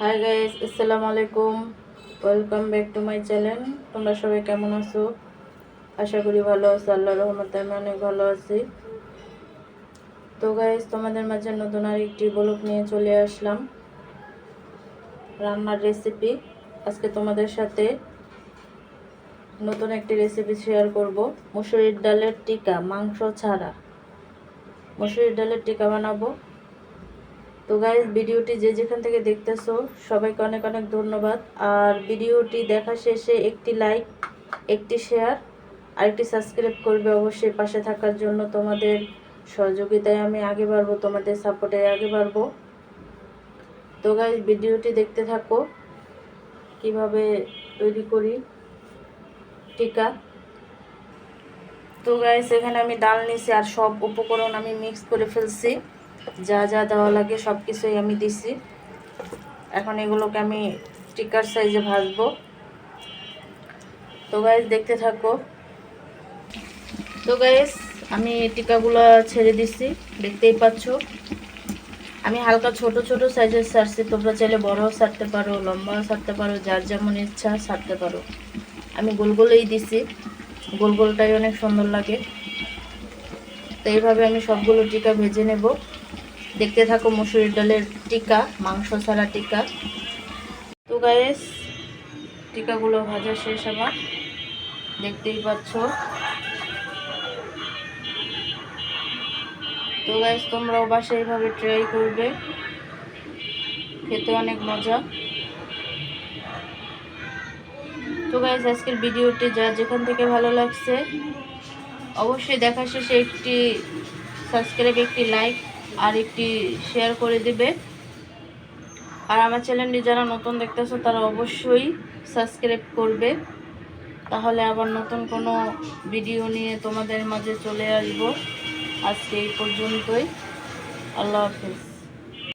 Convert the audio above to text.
Hi guys, আসসালামু আলাইকুম। Welcome back to my channel. তোমরা সবাই কেমন আছো? আশা করি ভালো আছো। আল্লাহর রহমতে আমি অনেক ভালো আছি। তো গাইস, তোমাদের মাঝে নতুন আরেকটি ব্লগ নিয়ে চলে আসলাম, রান্নার রেসিপি। আজকে তোমাদের সাথে নতুন একটি রেসিপি শেয়ার করব। মসুরির ডালের টিকা, মাংস ছাড়া মসুরির ডালের টিকা বানাবো। তো গাইস, ভিডিওটি যে যেখান থেকে দেখতেছো সবাইকে অনেক অনেক ধন্যবাদ। আর ভিডিওটি দেখা শেষে একটি লাইক, একটি শেয়ার আর একটি সাবস্ক্রাইব করবে অবশ্যই। পাশে থাকার জন্য তোমাদের সহযোগিতায় আমি আগে বাড়বো, তোমাদের সাপোর্টে আগে বাড়বো। তো গাইস, ভিডিওটি দেখতে থাকো কিভাবে তৈরি করি টিকা। তো গাইস, এখানে আমি ডাল নিছি আর সব উপকরণ আমি মিক্স করে ফেলছি। যা যা দেওয়া লাগে সব কিছুই আমি দিছি। এখন এগুলোকে আমি টিকার সাইজে ভাজবো। তো গাইস, দেখতে থাকো। তো গাইস, আমি টিকাগুলো ছেড়ে দিছি, দেখতেই পাচ্ছ। আমি হালকা ছোট ছোট সাইজের ছাড়ছি, তোমরা চাইলে বড়ও ছাড়তে পারো, লম্বাও ছাড়তে পারো, যার যেমন ইচ্ছা ছাড়তে পারো। আমি গোল গোলেই দিছি, গোল গোলটাই অনেক সুন্দর লাগে। তো এইভাবে আমি সবগুলো টিকা ভেজে নেব। দেখতে থাকো মসুরির ডালের টিকা, মাংস ছাড়া টিকা। তো গাইস, টিকাগুলো ভাজা শেষ আমার, দেখতেই পাচ্ছ। তো গাইস, তোমরাও বাসায় এইভাবে ট্রাই করবে, খেতে অনেক মজা। তো গাইস, আজকের ভিডিওটি যা যেখান থেকে ভালো লাগছে অবশ্যই দেখা শেষে একটি সাবস্ক্রাইব, একটি লাইক আর একটি শেয়ার করে দিবে। আর আমার চ্যানেলটি যারা নতুন দেখতেছো তারা অবশ্যই সাবস্ক্রাইব করবে, তাহলে আবার নতুন কোনো ভিডিও নিয়ে তোমাদের মাঝে চলে আসবো। আজকে এই পর্যন্তই। আল্লাহ হাফেজ।